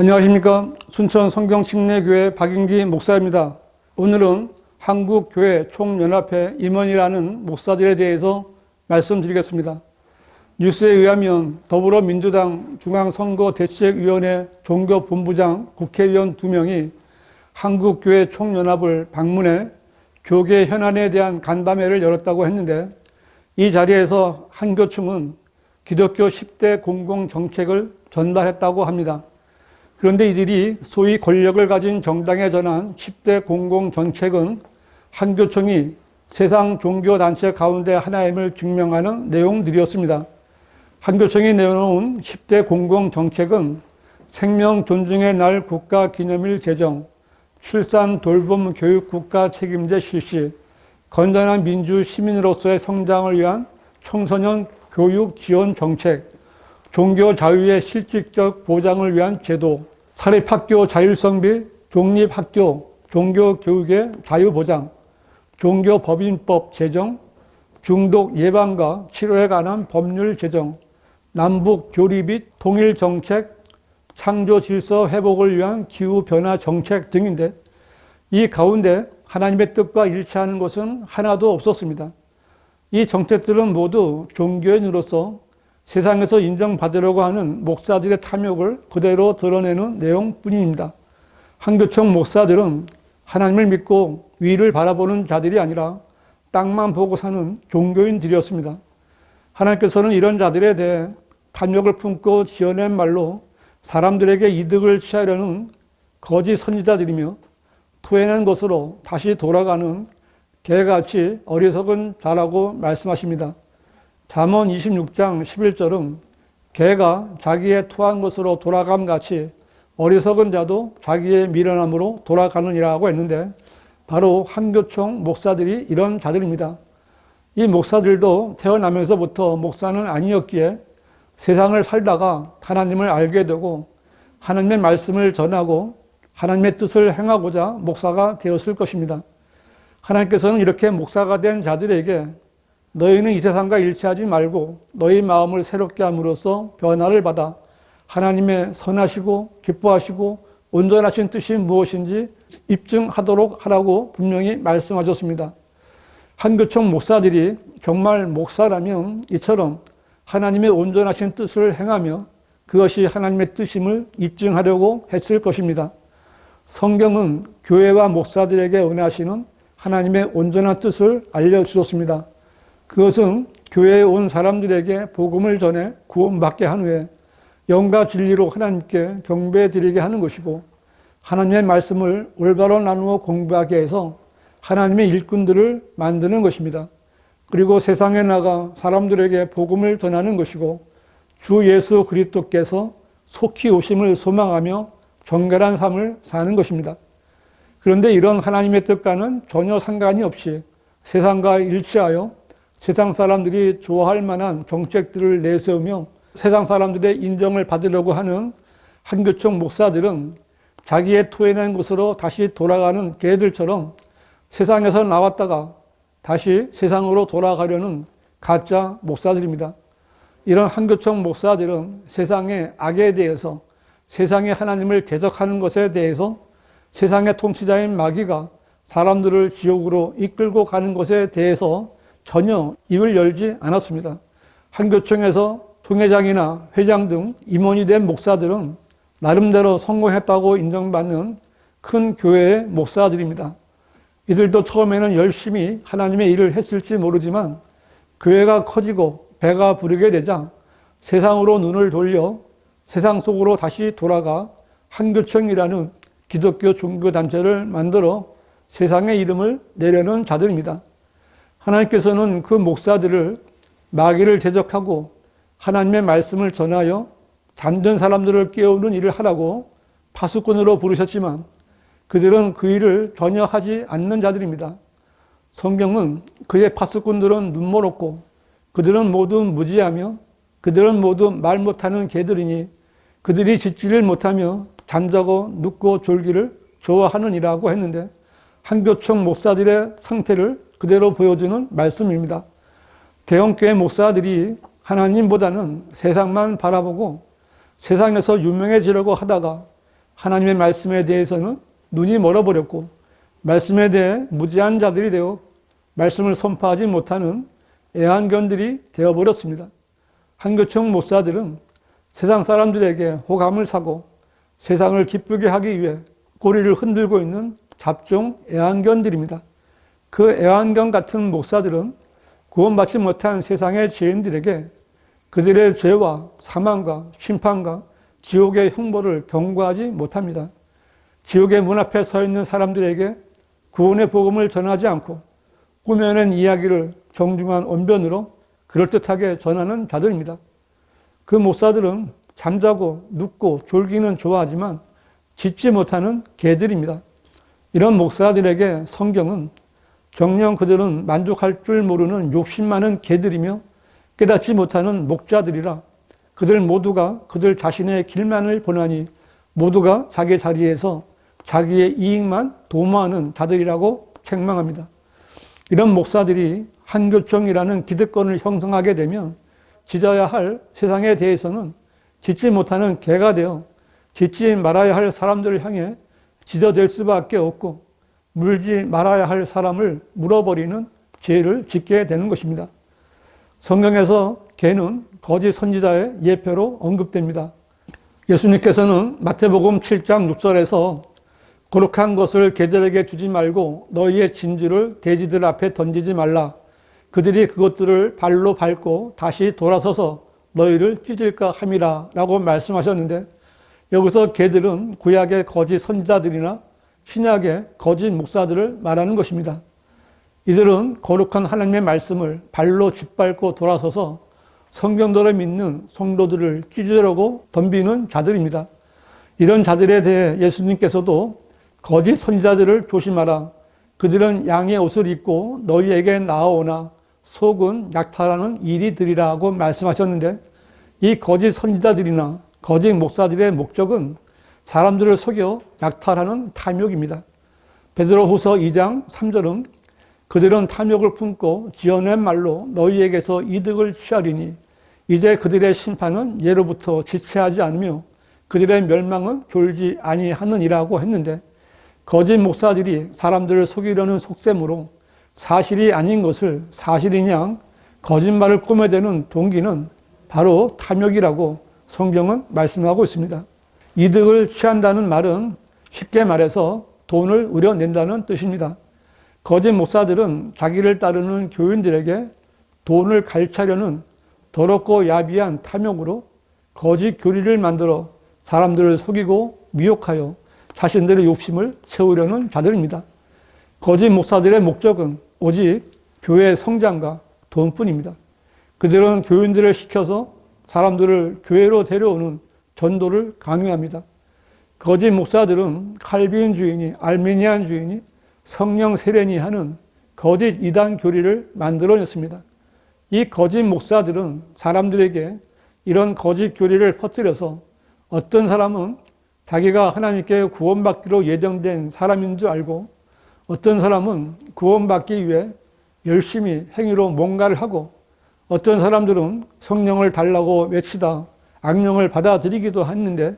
안녕하십니까. 순천 성경침례교회 박인기 목사입니다. 오늘은 한국교회 총연합회 임원이라는 목사들에 대해서 말씀드리겠습니다. 뉴스에 의하면 더불어민주당 중앙선거대책위원회 종교본부장 국회의원 2명이 한국교회 총연합을 방문해 교계 현안에 대한 간담회를 열었다고 했는데, 이 자리에서 한교총은 기독교 10대 공공정책을 전달했다고 합니다. 그런데 이들이 소위 권력을 가진 정당에 전한 10대 공공정책은 한교총이 세상 종교단체 가운데 하나임을 증명하는 내용들이었습니다. 한교총이 내놓은 10대 공공정책은 생명 존중의 날 국가기념일 제정, 출산 돌봄 교육 국가 책임제 실시, 건전한 민주 시민으로서의 성장을 위한 청소년 교육 지원 정책, 종교 자유의 실질적 보장을 위한 제도, 사립학교 자율성 및 종립학교 종교교육의 자유보장, 종교법인법 제정, 중독 예방과 치료에 관한 법률 제정, 남북 교리 및 통일 정책, 창조 질서 회복을 위한 기후변화 정책 등인데, 이 가운데 하나님의 뜻과 일치하는 것은 하나도 없었습니다. 이 정책들은 모두 종교의 눈으로서 세상에서 인정받으려고 하는 목사들의 탐욕을 그대로 드러내는 내용뿐입니다. 한교총 목사들은 하나님을 믿고 위를 바라보는 자들이 아니라 땅만 보고 사는 종교인들이었습니다. 하나님께서는 이런 자들에 대해 탐욕을 품고 지어낸 말로 사람들에게 이득을 취하려는 거짓 선지자들이며 토해낸 것으로 다시 돌아가는 개같이 어리석은 자라고 말씀하십니다. 잠언 26장 11절은 개가 자기의 토한 것으로 돌아감같이 어리석은 자도 자기의 미련함으로 돌아가느니라고 했는데, 바로 한교총 목사들이 이런 자들입니다. 이 목사들도 태어나면서부터 목사는 아니었기에 세상을 살다가 하나님을 알게 되고 하나님의 말씀을 전하고 하나님의 뜻을 행하고자 목사가 되었을 것입니다. 하나님께서는 이렇게 목사가 된 자들에게 너희는 이 세상과 일치하지 말고 너희 마음을 새롭게 함으로써 변화를 받아 하나님의 선하시고 기뻐하시고 온전하신 뜻이 무엇인지 입증하도록 하라고 분명히 말씀하셨습니다. 한교총 목사들이 정말 목사라면 이처럼 하나님의 온전하신 뜻을 행하며 그것이 하나님의 뜻임을 입증하려고 했을 것입니다. 성경은 교회와 목사들에게 은하시는 하나님의 온전한 뜻을 알려주셨습니다. 그것은 교회에 온 사람들에게 복음을 전해 구원받게 한 후에 영과 진리로 하나님께 경배드리게 하는 것이고, 하나님의 말씀을 올바로 나누어 공부하게 해서 하나님의 일꾼들을 만드는 것입니다. 그리고 세상에 나가 사람들에게 복음을 전하는 것이고, 주 예수 그리스도께서 속히 오심을 소망하며 정결한 삶을 사는 것입니다. 그런데 이런 하나님의 뜻과는 전혀 상관이 없이 세상과 일치하여 세상 사람들이 좋아할 만한 정책들을 내세우며 세상 사람들의 인정을 받으려고 하는 한교총 목사들은 자기의 토해낸 곳으로 다시 돌아가는 개들처럼 세상에서 나왔다가 다시 세상으로 돌아가려는 가짜 목사들입니다. 이런 한교총 목사들은 세상의 악에 대해서, 세상의 하나님을 대적하는 것에 대해서, 세상의 통치자인 마귀가 사람들을 지옥으로 이끌고 가는 것에 대해서 전혀 입을 열지 않았습니다. 한교총에서 총회장이나 회장 등 임원이 된 목사들은 나름대로 성공했다고 인정받는 큰 교회의 목사들입니다. 이들도 처음에는 열심히 하나님의 일을 했을지 모르지만 교회가 커지고 배가 부르게 되자 세상으로 눈을 돌려 세상 속으로 다시 돌아가 한교총이라는 기독교 종교단체를 만들어 세상의 이름을 내려는 자들입니다. 하나님께서는 그 목사들을 마귀를 대적하고 하나님의 말씀을 전하여 잠든 사람들을 깨우는 일을 하라고 파수꾼으로 부르셨지만 그들은 그 일을 전혀 하지 않는 자들입니다. 성경은 그의 파수꾼들은 눈멀었고 그들은 모두 무지하며 그들은 모두 말 못하는 개들이니 그들이 짖지를 못하며 잠자고 눕고 졸기를 좋아하느니라고 했는데, 한교총 목사들의 상태를 그대로 보여주는 말씀입니다. 대형교회 목사들이 하나님보다는 세상만 바라보고 세상에서 유명해지려고 하다가 하나님의 말씀에 대해서는 눈이 멀어버렸고 말씀에 대해 무지한 자들이 되어 말씀을 선포하지 못하는 애완견들이 되어버렸습니다. 한교총 목사들은 세상 사람들에게 호감을 사고 세상을 기쁘게 하기 위해 꼬리를 흔들고 있는 잡종 애완견들입니다. 그 애완견 같은 목사들은 구원받지 못한 세상의 죄인들에게 그들의 죄와 사망과 심판과 지옥의 형벌을 경고하지 못합니다. 지옥의 문 앞에 서 있는 사람들에게 구원의 복음을 전하지 않고 꾸며낸 이야기를 정중한 언변으로 그럴듯하게 전하는 자들입니다. 그 목사들은 잠자고 눕고 졸기는 좋아하지만 짖지 못하는 개들입니다. 이런 목사들에게 성경은 정녕 그들은 만족할 줄 모르는 욕심 많은 개들이며 깨닫지 못하는 목자들이라 그들 모두가 그들 자신의 길만을 보나니 모두가 자기 자리에서 자기의 이익만 도모하는 자들이라고 책망합니다. 이런 목사들이 한교총이라는 기득권을 형성하게 되면 짖어야 할 세상에 대해서는 짖지 못하는 개가 되어 짖지 말아야 할 사람들을 향해 짖어댈 수밖에 없고 물지 말아야 할 사람을 물어버리는 죄를 짓게 되는 것입니다. 성경에서 개는 거짓 선지자의 예표로 언급됩니다. 예수님께서는 마태복음 7장 6절에서 거룩한 것을 개들에게 주지 말고 너희의 진주를 돼지들 앞에 던지지 말라. 그들이 그것들을 발로 밟고 다시 돌아서서 너희를 찢을까 함이라 라고 말씀하셨는데 여기서 개들은 구약의 거짓 선지자들이나 신약의 거짓 목사들을 말하는 것입니다. 이들은 거룩한 하나님의 말씀을 발로 짓밟고 돌아서서 성경대로 믿는 성도들을 찢으려고 덤비는 자들입니다. 이런 자들에 대해 예수님께서도 거짓 선지자들을 조심하라. 그들은 양의 옷을 입고 너희에게 나아오나 속은 약탈하는 이리들이라고 말씀하셨는데 이 거짓 선지자들이나 거짓 목사들의 목적은 사람들을 속여 약탈하는 탐욕입니다. 베드로후서 2장 3절은 그들은 탐욕을 품고 지어낸 말로 너희에게서 이득을 취하리니 이제 그들의 심판은 예로부터 지체하지 않으며 그들의 멸망은 졸지 아니하느니라고 했는데 거짓 목사들이 사람들을 속이려는 속셈으로 사실이 아닌 것을 사실인 양 거짓말을 꾸며대는 동기는 바로 탐욕이라고 성경은 말씀하고 있습니다. 이득을 취한다는 말은 쉽게 말해서 돈을 우려낸다는 뜻입니다. 거짓 목사들은 자기를 따르는 교인들에게 돈을 갈취하려는 더럽고 야비한 탐욕으로 거짓 교리를 만들어 사람들을 속이고 미혹하여 자신들의 욕심을 채우려는 자들입니다. 거짓 목사들의 목적은 오직 교회 성장과 돈뿐입니다. 그들은 교인들을 시켜서 사람들을 교회로 데려오는 전도를 강요합니다. 거짓 목사들은 칼빈주의니 알미니안주의니 성령 세례니 하는 거짓 이단 교리를 만들어냈습니다. 이 거짓 목사들은 사람들에게 이런 거짓 교리를 퍼뜨려서 어떤 사람은 자기가 하나님께 구원받기로 예정된 사람인 줄 알고 어떤 사람은 구원받기 위해 열심히 행위로 뭔가를 하고 어떤 사람들은 성령을 달라고 외치다 악령을 받아들이기도 했는데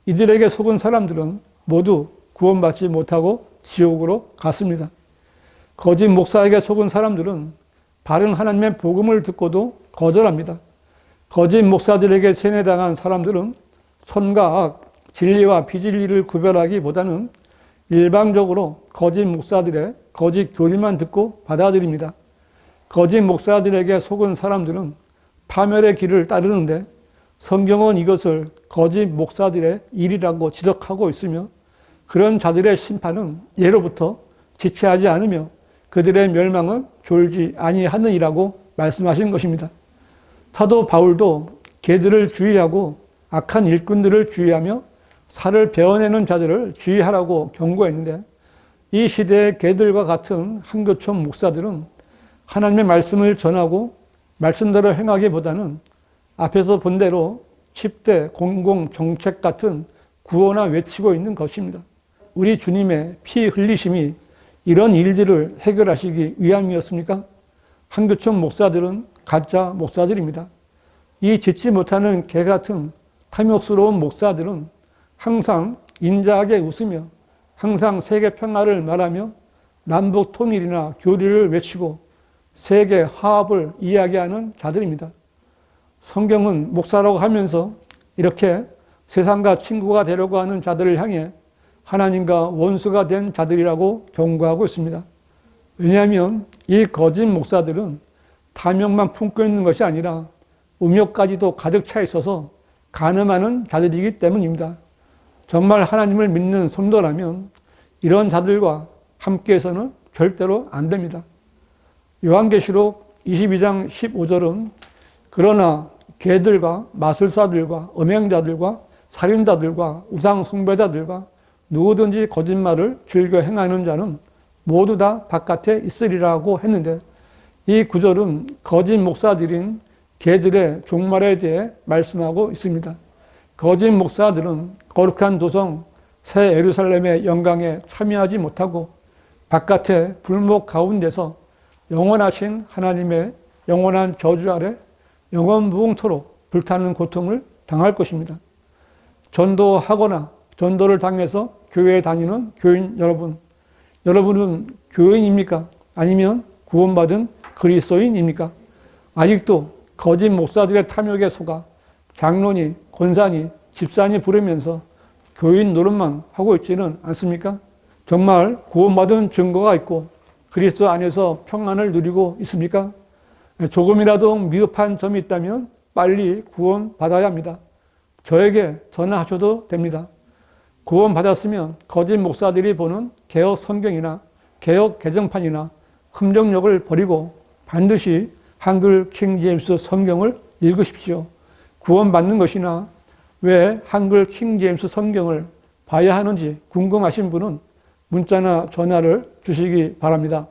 이들에게 속은 사람들은 모두 구원받지 못하고 지옥으로 갔습니다. 거짓 목사에게 속은 사람들은 바른 하나님의 복음을 듣고도 거절합니다. 거짓 목사들에게 세뇌당한 사람들은 선과 악, 진리와 비진리를 구별하기보다는 일방적으로 거짓 목사들의 거짓 교리만 듣고 받아들입니다. 거짓 목사들에게 속은 사람들은 파멸의 길을 따르는데 성경은 이것을 거짓 목사들의 일이라고 지적하고 있으며 그런 자들의 심판은 예로부터 지체하지 않으며 그들의 멸망은 졸지 아니하느니라고 말씀하신 것입니다. 사도 바울도 개들을 주의하고 악한 일꾼들을 주의하며 살을 베어내는 자들을 주의하라고 경고했는데 이 시대의 개들과 같은 한교총 목사들은 하나님의 말씀을 전하고 말씀대로 행하기보다는 앞에서 본 대로 10대 공공정책 같은 구호나 외치고 있는 것입니다. 우리 주님의 피 흘리심이 이런 일들을 해결하시기 위함이었습니까? 한교총 목사들은 가짜 목사들입니다. 이 짖지 못하는 개 같은 탐욕스러운 목사들은 항상 인자하게 웃으며 항상 세계 평화를 말하며 남북 통일이나 교류를 외치고 세계 화합을 이야기하는 자들입니다. 성경은 목사라고 하면서 이렇게 세상과 친구가 되려고 하는 자들을 향해 하나님과 원수가 된 자들이라고 경고하고 있습니다. 왜냐하면 이 거짓 목사들은 탐욕만 품고 있는 것이 아니라 음욕까지도 가득 차 있어서 간음하는 자들이기 때문입니다. 정말 하나님을 믿는 성도라면 이런 자들과 함께해서는 절대로 안 됩니다. 요한계시록 22장 15절은 그러나 개들과 마술사들과 음행자들과 살인자들과 우상숭배자들과 누구든지 거짓말을 즐겨 행하는 자는 모두 다 바깥에 있으리라고 했는데, 이 구절은 거짓 목사들인 개들의 종말에 대해 말씀하고 있습니다. 거짓 목사들은 거룩한 도성 새 예루살렘의 영광에 참여하지 못하고 바깥의 불목 가운데서 영원하신 하나님의 영원한 저주 아래 영원무궁토록 불타는 고통을 당할 것입니다. 전도하거나 전도를 당해서 교회에 다니는 교인 여러분, 여러분은 교인입니까? 아니면 구원받은 그리스도인입니까? 아직도 거짓 목사들의 탐욕에 속아 장로니, 권사니, 집사니 부르면서 교인 노릇만 하고 있지는 않습니까? 정말 구원받은 증거가 있고 그리스도 안에서 평안을 누리고 있습니까? 조금이라도 미흡한 점이 있다면 빨리 구원받아야 합니다. 저에게 전화하셔도 됩니다. 구원받았으면 거짓 목사들이 보는 개혁 성경이나 개혁 개정판이나 흠정력을 버리고 반드시 한글 킹 제임스 성경을 읽으십시오. 구원받는 것이나 왜 한글 킹 제임스 성경을 봐야 하는지 궁금하신 분은 문자나 전화를 주시기 바랍니다.